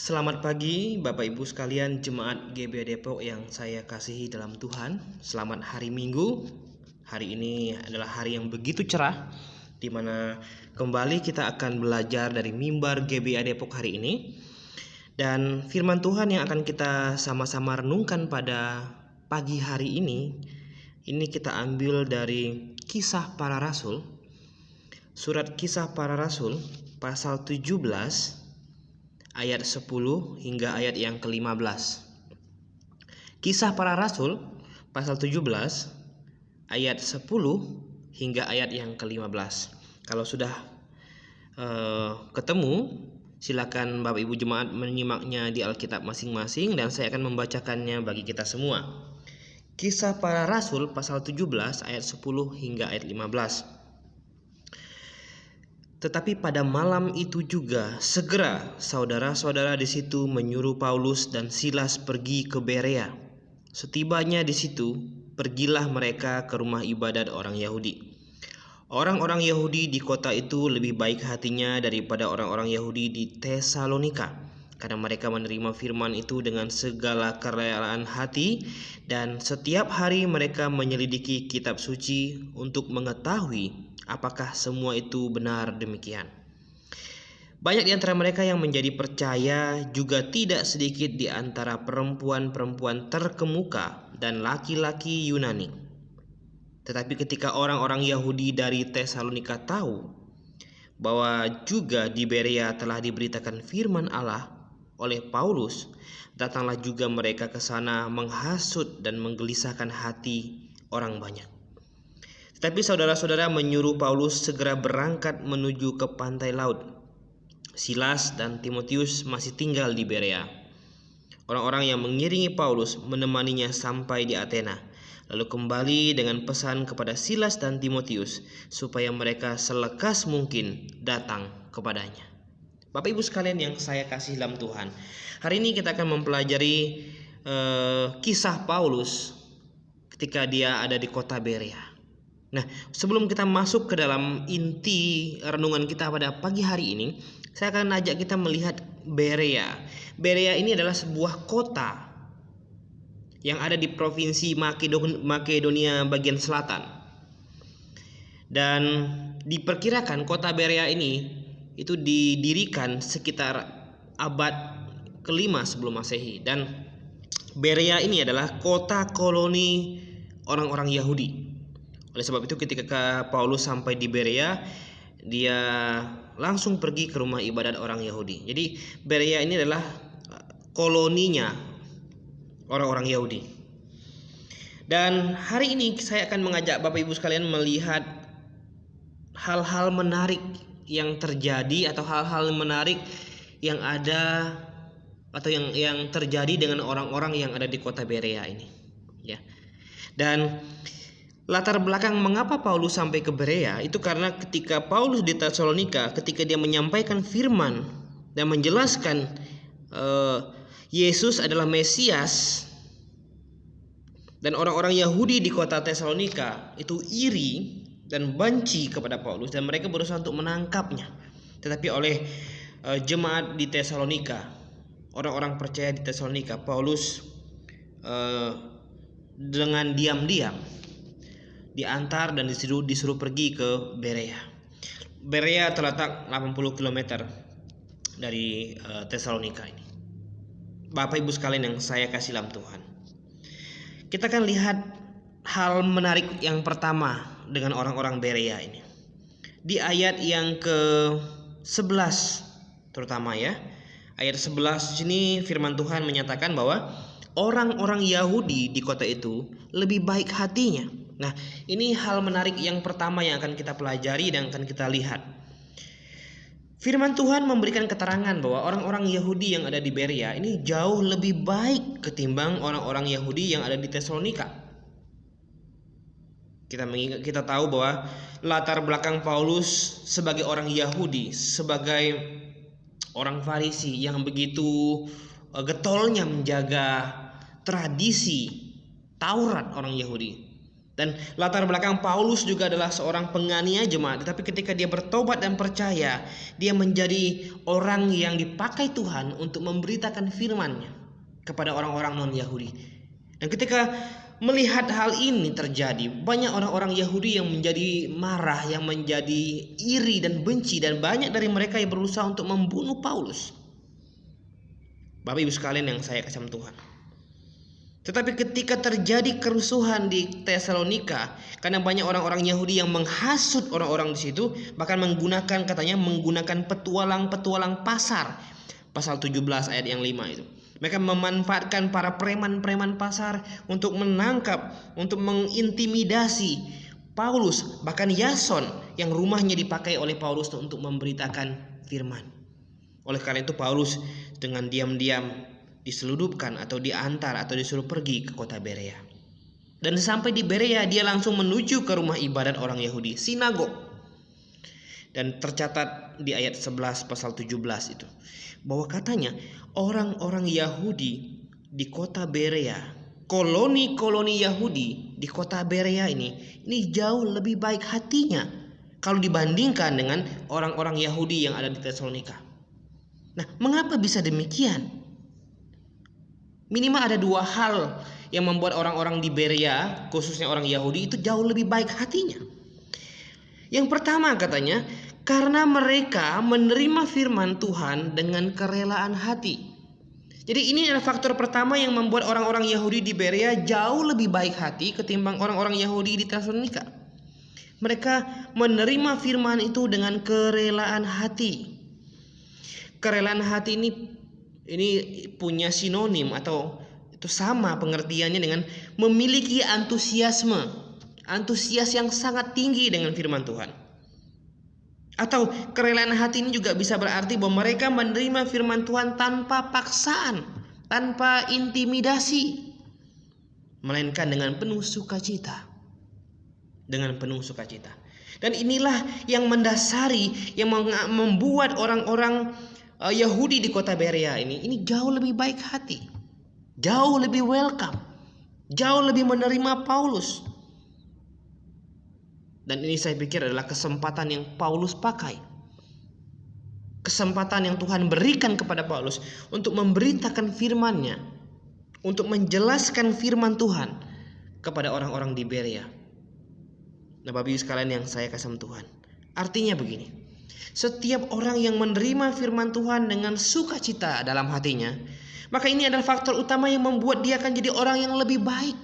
Selamat pagi Bapak Ibu sekalian Jemaat GBI Depok yang saya kasihi dalam Tuhan. Selamat hari Minggu. Hari ini adalah hari yang begitu cerah, di mana kembali kita akan belajar dari mimbar GBI Depok hari ini. Dan firman Tuhan yang akan kita sama-sama renungkan pada pagi hari ini kita ambil dari Kisah Para Rasul. Surat Kisah Para Rasul pasal 17 ayat 10 hingga ayat yang ke-15. Kisah Para Rasul pasal 17 ayat 10 hingga ayat yang ke-15. Kalau sudah ketemu, silakan Bapak Ibu jemaat menyimaknya di Alkitab masing-masing dan saya akan membacakannya bagi kita semua. Kisah Para Rasul pasal 17 ayat 10 hingga ayat 15. Tetapi pada malam itu juga segera saudara-saudara di situ menyuruh Paulus dan Silas pergi ke Berea. Setibanya di situ, pergilah mereka ke rumah ibadat orang Yahudi. Orang-orang Yahudi di kota itu lebih baik hatinya daripada orang-orang Yahudi di Tesalonika, karena mereka menerima firman itu dengan segala kerelaan hati, dan setiap hari mereka menyelidiki kitab suci untuk mengetahui apakah semua itu benar demikian. Banyak di antara mereka yang menjadi percaya, juga tidak sedikit di antara perempuan-perempuan terkemuka dan laki-laki Yunani. Tetapi ketika orang-orang Yahudi dari Tesalonika tahu bahwa juga di Berea telah diberitakan firman Allah oleh Paulus, datanglah juga mereka ke sana menghasut dan menggelisahkan hati orang banyak. Tetapi saudara-saudara menyuruh Paulus segera berangkat menuju ke pantai laut. Silas dan Timotius masih tinggal di Berea. Orang-orang yang mengiringi Paulus menemaninya sampai di Athena, lalu kembali dengan pesan kepada Silas dan Timotius supaya mereka selekas mungkin datang kepadanya. Bapak Ibu sekalian yang saya kasih dalam Tuhan, hari ini kita akan mempelajari kisah Paulus ketika dia ada di kota Berea. Nah, sebelum kita masuk ke dalam inti renungan kita pada pagi hari ini, saya akan ajak kita melihat Berea. Berea ini adalah sebuah kota yang ada di provinsi Makedonia bagian selatan. Dan diperkirakan kota Berea ini itu didirikan sekitar abad ke-5 sebelum Masehi. Dan Berea ini adalah kota koloni orang-orang Yahudi. Oleh sebab itu ketika Paulus sampai di Berea, dia langsung pergi ke rumah ibadat orang Yahudi. Jadi Berea ini adalah koloninya orang-orang Yahudi. Dan hari ini saya akan mengajak Bapak Ibu sekalian melihat hal-hal menarik yang terjadi atau hal-hal menarik yang ada atau yang terjadi dengan orang-orang yang ada di kota Berea ini, ya. Dan latar belakang mengapa Paulus sampai ke Berea itu karena ketika Paulus di Tesalonika, ketika dia menyampaikan firman dan menjelaskan Yesus adalah Mesias, dan orang-orang Yahudi di kota Tesalonika itu iri dan benci kepada Paulus dan mereka berusaha untuk menangkapnya. Tetapi oleh jemaat di Tesalonika, orang-orang percaya di Tesalonika, Paulus dengan diam-diam diantar dan disuruh pergi ke Berea. Berea terletak 80 km dari Tesalonika ini. Bapak Ibu sekalian yang saya kasih dalam Tuhan, kita akan lihat hal menarik yang pertama dengan orang-orang Berea ini. Di ayat yang ke-11 terutama, ya. Ayat 11 sini firman Tuhan menyatakan bahwa orang-orang Yahudi di kota itu lebih baik hatinya. Nah, ini hal menarik yang pertama yang akan kita pelajari dan akan kita lihat. Firman Tuhan memberikan keterangan bahwa orang-orang Yahudi yang ada di Berea ini jauh lebih baik ketimbang orang-orang Yahudi yang ada di Tesalonika. Kita tahu bahwa latar belakang Paulus sebagai orang Yahudi, sebagai orang Farisi yang begitu getolnya menjaga tradisi Taurat orang Yahudi. Dan latar belakang Paulus juga adalah seorang penganiaya jemaat. Tetapi ketika dia bertobat dan percaya, dia menjadi orang yang dipakai Tuhan untuk memberitakan firman-Nya kepada orang-orang non-Yahudi. Dan ketika melihat hal ini terjadi, banyak orang-orang Yahudi yang menjadi marah, yang menjadi iri dan benci. Dan banyak dari mereka yang berusaha untuk membunuh Paulus. Bapak Ibu sekalian yang saya kasih Tuhan. Tetapi ketika terjadi kerusuhan di Tesalonika, karena banyak orang-orang Yahudi yang menghasut orang-orang di situ, bahkan menggunakan petualang pasar. Pasal 17 ayat yang 5 itu. Mereka memanfaatkan para preman-preman pasar untuk menangkap, untuk mengintimidasi Paulus, bahkan Yason yang rumahnya dipakai oleh Paulus untuk memberitakan firman. Oleh karena itu Paulus dengan diam-diam diseludupkan atau diantar atau disuruh pergi ke kota Berea. Dan sampai di Berea dia langsung menuju ke rumah ibadat orang Yahudi, sinagog. Dan tercatat di ayat 11 pasal 17 itu, bahwa katanya orang-orang Yahudi di kota Berea, koloni-koloni Yahudi di kota Berea ini jauh lebih baik hatinya kalau dibandingkan dengan orang-orang Yahudi yang ada di Tesalonika. Nah, mengapa bisa demikian? Minimal ada dua hal yang membuat orang-orang di Berea, khususnya orang Yahudi, itu jauh lebih baik hatinya. Yang pertama katanya, karena mereka menerima firman Tuhan dengan kerelaan hati. Jadi ini adalah faktor pertama yang membuat orang-orang Yahudi di Berea jauh lebih baik hati ketimbang orang-orang Yahudi di Tesalonika. Mereka menerima firman itu dengan kerelaan hati. Kerelaan hati ini punya sinonim atau itu sama pengertiannya dengan memiliki antusias yang sangat tinggi dengan firman Tuhan. Atau kerelaan hati ini juga bisa berarti bahwa mereka menerima firman Tuhan tanpa paksaan, tanpa intimidasi, melainkan dengan penuh sukacita. Dan inilah yang mendasari, yang membuat orang-orang Yahudi di kota Berea ini jauh lebih baik hati, jauh lebih welcome, jauh lebih menerima Paulus. Dan ini saya pikir adalah kesempatan yang Paulus pakai, kesempatan yang Tuhan berikan kepada Paulus untuk memberitakan firman-Nya, untuk menjelaskan firman Tuhan kepada orang-orang di Berea. Nah, Bapak Ibu sekalian yang saya kasih Tuhan, artinya begini. Setiap orang yang menerima firman Tuhan dengan sukacita dalam hatinya, maka ini adalah faktor utama yang membuat dia akan jadi orang yang lebih baik.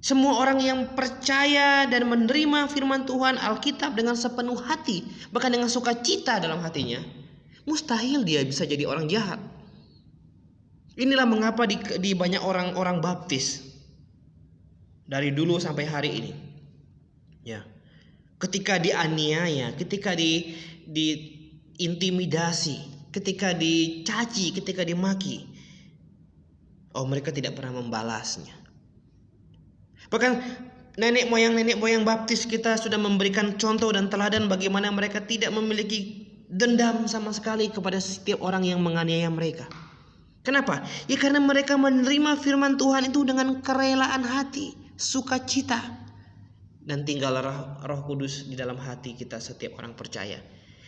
Semua orang yang percaya dan menerima firman Tuhan, Alkitab dengan sepenuh hati, bahkan dengan sukacita dalam hatinya, mustahil dia bisa jadi orang jahat. Inilah mengapa di banyak orang-orang baptis dari dulu sampai hari ini, ya, ketika dianiaya, ketika diintimidasi, ketika dicaci, ketika dimaki, mereka tidak pernah membalasnya. Bahkan nenek moyang baptis kita sudah memberikan contoh dan teladan bagaimana mereka tidak memiliki dendam sama sekali kepada setiap orang yang menganiaya mereka. Kenapa? Ya karena mereka menerima firman Tuhan itu dengan kerelaan hati, sukacita. Dan tinggallah Roh Kudus di dalam hati kita setiap orang percaya.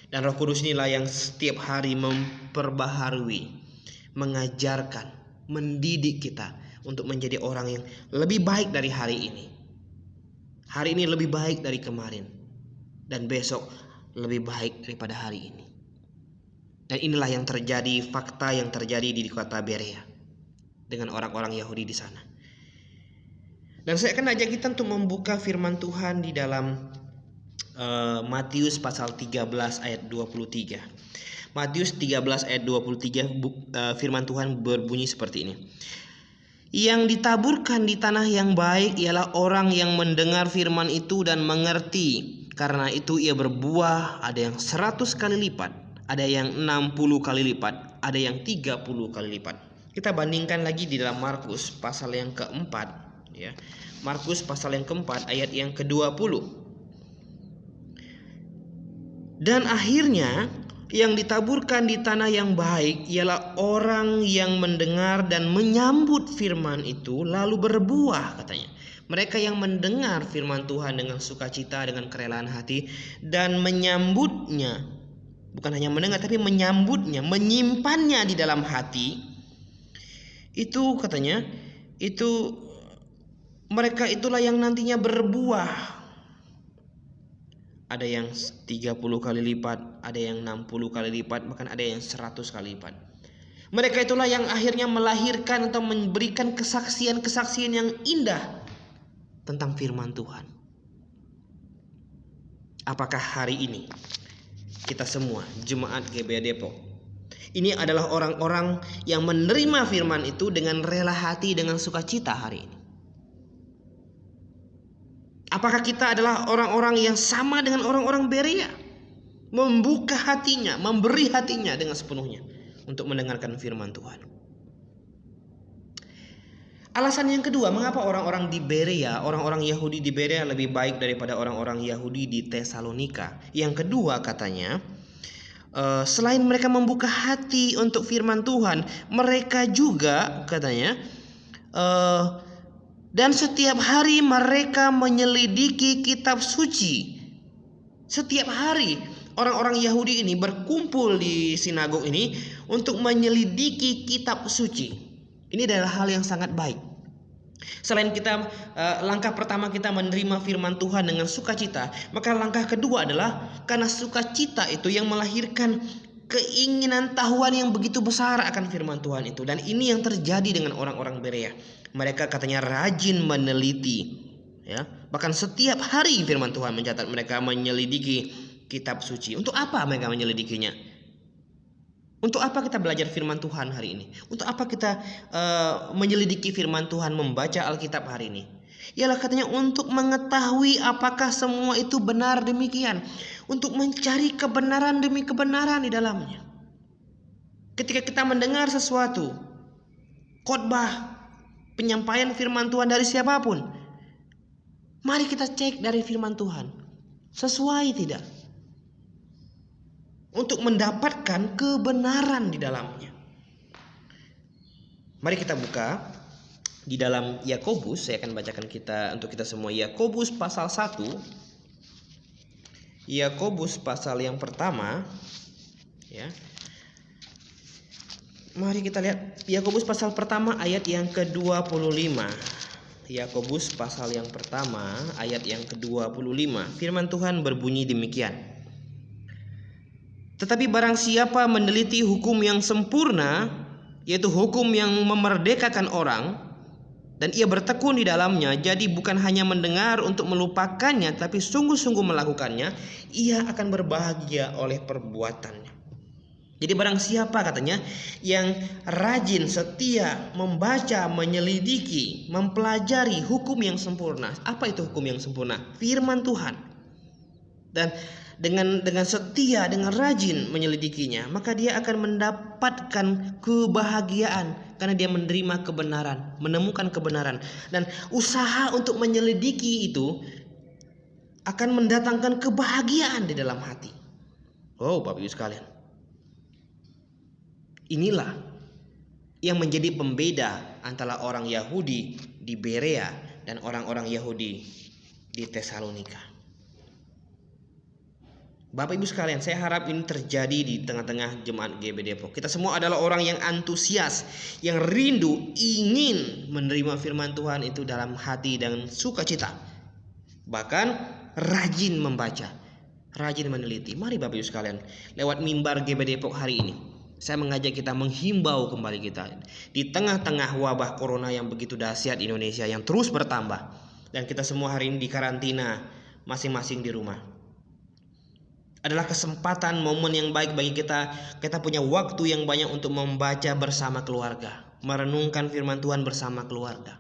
Dan Roh Kudus inilah yang setiap hari memperbaharui, mengajarkan, mendidik kita untuk menjadi orang yang lebih baik dari hari ini. Hari ini lebih baik dari kemarin, dan besok lebih baik daripada hari ini. Dan inilah yang terjadi, fakta yang terjadi di kota Berea dengan orang-orang Yahudi di sana. Dan saya akan ajak kita untuk membuka firman Tuhan di dalam Matius pasal 13 ayat 23. Matius 13 ayat 23, firman Tuhan berbunyi seperti ini. Yang ditaburkan di tanah yang baik ialah orang yang mendengar firman itu dan mengerti. Karena itu ia berbuah, ada yang 100 kali lipat, ada yang 60 kali lipat, ada yang 30 kali lipat. Kita bandingkan lagi di dalam Markus pasal yang keempat, ya. Markus pasal yang keempat ayat yang ke-20. Dan akhirnya yang ditaburkan di tanah yang baik ialah orang yang mendengar dan menyambut firman itu lalu berbuah, katanya. Mereka yang mendengar firman Tuhan dengan sukacita, dengan kerelaan hati, dan menyambutnya. Bukan hanya mendengar, tapi menyambutnya, menyimpannya di dalam hati. Itu katanya, itu mereka itulah yang nantinya berbuah. Ada yang 30 kali lipat, ada yang 60 kali lipat, bahkan ada yang 100 kali lipat. Mereka itulah yang akhirnya melahirkan atau memberikan kesaksian-kesaksian yang indah tentang firman Tuhan. Apakah hari ini kita semua jemaat GBA Depok ini adalah orang-orang yang menerima firman itu dengan rela hati, dengan sukacita hari ini? Apakah kita adalah orang-orang yang sama dengan orang-orang Berea, membuka hatinya, memberi hatinya dengan sepenuhnya untuk mendengarkan firman Tuhan? Alasan yang kedua, mengapa orang-orang di Berea, orang-orang Yahudi di Berea lebih baik daripada orang-orang Yahudi di Tesalonika? Yang kedua katanya, selain mereka membuka hati untuk firman Tuhan, mereka juga katanya dan setiap hari mereka menyelidiki kitab suci. Setiap hari orang-orang Yahudi ini berkumpul di sinagog ini untuk menyelidiki kitab suci. Ini adalah hal yang sangat baik. Selain kita langkah pertama kita menerima firman Tuhan dengan sukacita, maka langkah kedua adalah karena sukacita itu yang melahirkan keinginan tahuan yang begitu besar akan firman Tuhan itu. Dan ini yang terjadi dengan orang-orang Berea. Mereka katanya rajin meneliti, ya. Bahkan setiap hari firman Tuhan mencatat mereka menyelidiki kitab suci. Untuk apa mereka menyelidikinya? Untuk apa kita belajar firman Tuhan hari ini? Untuk apa kita menyelidiki firman Tuhan, membaca Alkitab hari ini? Ialah katanya untuk mengetahui apakah semua itu benar demikian. Untuk mencari kebenaran demi kebenaran di dalamnya. Ketika kita mendengar sesuatu, khotbah, penyampaian firman Tuhan dari siapapun, mari kita cek dari firman Tuhan, sesuai tidak? Untuk mendapatkan kebenaran di dalamnya. Mari kita buka di dalam Yakobus. Saya akan bacakan untuk kita semua Yakobus pasal 1. Yakobus pasal yang pertama, ya. Mari kita lihat Yakobus pasal pertama ayat yang ke-25. Yakobus pasal yang pertama ayat yang ke-25. Firman Tuhan berbunyi demikian. Tetapi barang siapa meneliti hukum yang sempurna, yaitu hukum yang memerdekakan orang, dan ia bertekun di dalamnya, jadi bukan hanya mendengar untuk melupakannya, tapi sungguh-sungguh melakukannya, ia akan berbahagia oleh perbuatannya. Jadi barang siapa katanya yang rajin, setia, membaca, menyelidiki, mempelajari hukum yang sempurna. Apa itu hukum yang sempurna? Firman Tuhan. Dan dengan setia, dengan rajin menyelidikinya, maka dia akan mendapatkan kebahagiaan karena dia menerima kebenaran, menemukan kebenaran. Dan usaha untuk menyelidiki itu akan mendatangkan kebahagiaan di dalam hati. Oh, Bapak Ibu sekalian, inilah yang menjadi pembeda antara orang Yahudi di Berea dan orang-orang Yahudi di Tesalonika. Bapak Ibu sekalian, saya harap ini terjadi di tengah-tengah jemaat GBA Depok. Kita semua adalah orang yang antusias, yang rindu, ingin menerima firman Tuhan itu dalam hati dan sukacita. Bahkan rajin membaca, rajin meneliti. Mari Bapak Ibu sekalian, lewat mimbar GBA Depok hari ini, saya mengajak kita, menghimbau kembali kita di tengah-tengah wabah corona yang begitu dahsyat di Indonesia yang terus bertambah. Dan kita semua hari ini di karantina, masing-masing di rumah. Adalah kesempatan, momen yang baik bagi kita. Kita punya waktu yang banyak untuk membaca bersama keluarga, merenungkan firman Tuhan bersama keluarga.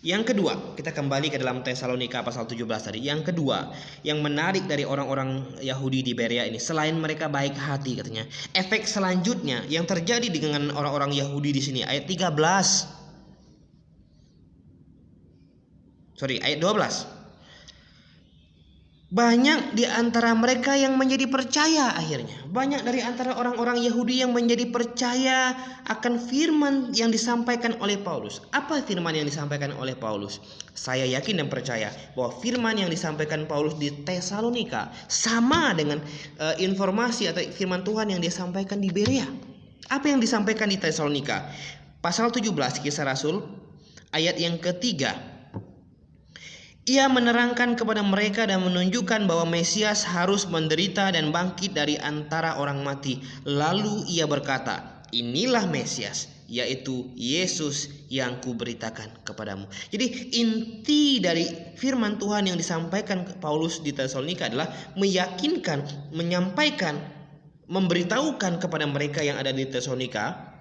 Yang kedua, kita kembali ke dalam Tesalonika pasal 17 tadi. Yang kedua, yang menarik dari orang-orang Yahudi di Berea ini, selain mereka baik hati katanya, efek selanjutnya yang terjadi dengan orang-orang Yahudi di sini, ayat 12. Banyak di antara mereka yang menjadi percaya akhirnya. Banyak dari antara orang-orang Yahudi yang menjadi percaya akan firman yang disampaikan oleh Paulus. Apa firman yang disampaikan oleh Paulus? Saya yakin dan percaya bahwa firman yang disampaikan Paulus di Tesalonika sama dengan informasi atau firman Tuhan yang disampaikan di Berea. Apa yang disampaikan di Tesalonika? Pasal 17 Kisah Rasul ayat yang ketiga. Ia menerangkan kepada mereka dan menunjukkan bahwa Mesias harus menderita dan bangkit dari antara orang mati. Lalu ia berkata, inilah Mesias, yaitu Yesus yang kuberitakan kepadamu. Jadi inti dari firman Tuhan yang disampaikan Paulus di Tesalonika adalah meyakinkan, menyampaikan, memberitahukan kepada mereka yang ada di Tesalonika,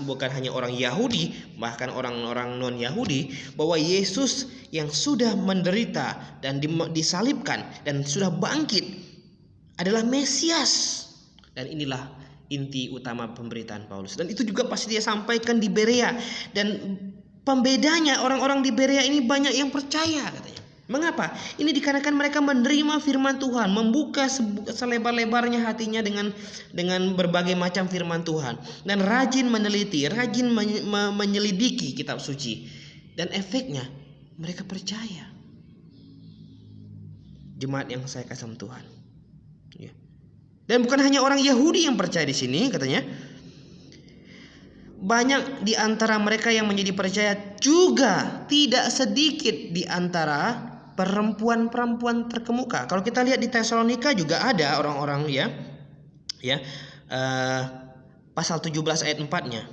bukan hanya orang Yahudi, bahkan orang-orang non-Yahudi, bahwa Yesus yang sudah menderita dan disalibkan dan sudah bangkit adalah Mesias. Dan inilah inti utama pemberitaan Paulus. Dan itu juga pasti dia sampaikan di Berea. Dan pembedanya orang-orang di Berea ini banyak yang percaya katanya. Mengapa? Ini dikarenakan mereka menerima firman Tuhan, membuka selebar-lebarnya hatinya dengan berbagai macam firman Tuhan, dan rajin meneliti, rajin menyelidiki kitab suci, dan efeknya mereka percaya. Jemaat yang saya kasih Tuhan, ya. Dan bukan hanya orang Yahudi yang percaya di sini, katanya. Banyak di antara mereka yang menjadi percaya juga tidak sedikit di antara perempuan-perempuan terkemuka. Kalau kita lihat di Tesalonika juga ada orang-orang pasal 17 ayat 4-nya.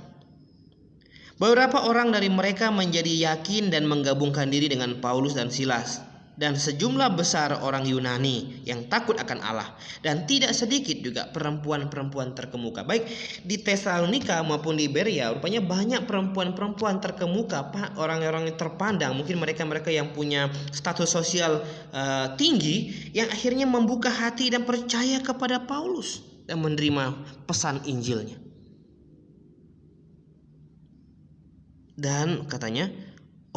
Beberapa orang dari mereka menjadi yakin dan menggabungkan diri dengan Paulus dan Silas, dan sejumlah besar orang Yunani yang takut akan Allah, dan tidak sedikit juga perempuan-perempuan terkemuka. Baik di Tesalonika maupun di Berea, rupanya banyak perempuan-perempuan terkemuka, orang-orang yang terpandang, mungkin mereka-mereka yang punya status sosial tinggi, yang akhirnya membuka hati dan percaya kepada Paulus dan menerima pesan Injilnya. Dan katanya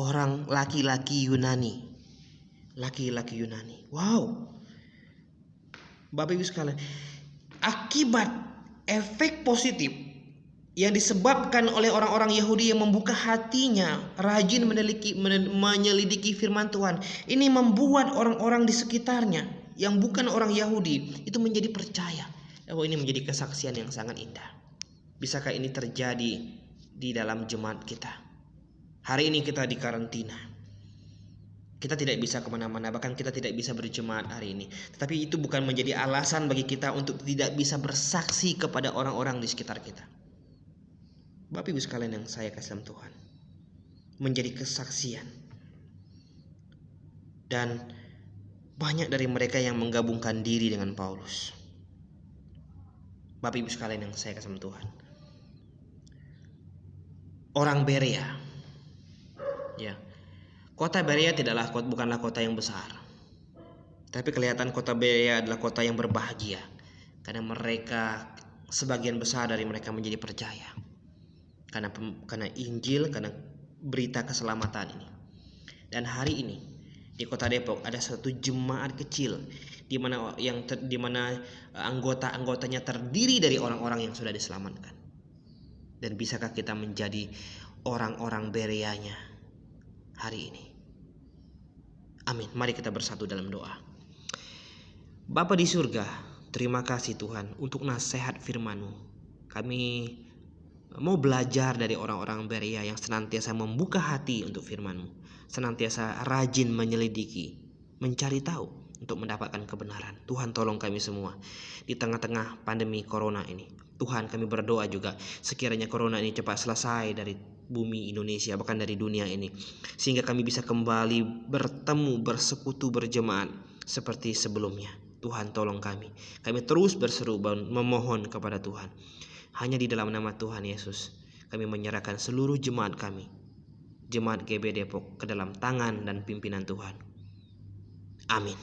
orang laki-laki Yunani. Wow. Bapak Ibu sekalian, akibat efek positif yang disebabkan oleh orang-orang Yahudi yang membuka hatinya, rajin menyelidiki firman Tuhan, ini membuat orang-orang di sekitarnya yang bukan orang Yahudi itu menjadi percaya. Oh, ini menjadi kesaksian yang sangat indah. Bisakah ini terjadi di dalam jemaat kita? Hari ini kita di karantina. Kita tidak bisa kemana-mana, bahkan kita tidak bisa berjemaat hari ini. Tetapi itu bukan menjadi alasan bagi kita untuk tidak bisa bersaksi kepada orang-orang di sekitar kita. Bapak Ibu sekalian yang saya kasih dalam Tuhan, menjadi kesaksian. Dan banyak dari mereka yang menggabungkan diri dengan Paulus. Bapak Ibu sekalian yang saya kasih dalam Tuhan, orang Berea, ya. Kota Berea bukanlah kota yang besar. Tapi kelihatan kota Berea adalah kota yang berbahagia. Karena mereka, sebagian besar dari mereka menjadi percaya. Karena Injil, karena berita keselamatan ini. Dan hari ini di kota Depok ada satu jemaat kecil di mana anggota-anggotanya terdiri dari orang-orang yang sudah diselamatkan. Dan bisakah kita menjadi orang-orang Bereanya hari ini? Amin. Mari kita bersatu dalam doa. Bapa di surga, terima kasih Tuhan untuk nasihat firman-Mu. Kami mau belajar dari orang-orang Berea yang senantiasa membuka hati untuk firman-Mu, senantiasa rajin menyelidiki, mencari tahu untuk mendapatkan kebenaran. Tuhan, tolong kami semua di tengah-tengah pandemi corona ini. Tuhan, kami berdoa juga sekiranya corona ini cepat selesai dari bumi Indonesia, bahkan dari dunia ini, sehingga kami bisa kembali bertemu, bersekutu, berjemaat seperti sebelumnya. Tuhan, tolong kami terus berseru memohon kepada Tuhan. Hanya di dalam nama Tuhan Yesus kami menyerahkan seluruh jemaat kami, jemaat GB Depok, ke dalam tangan dan pimpinan Tuhan. Amin.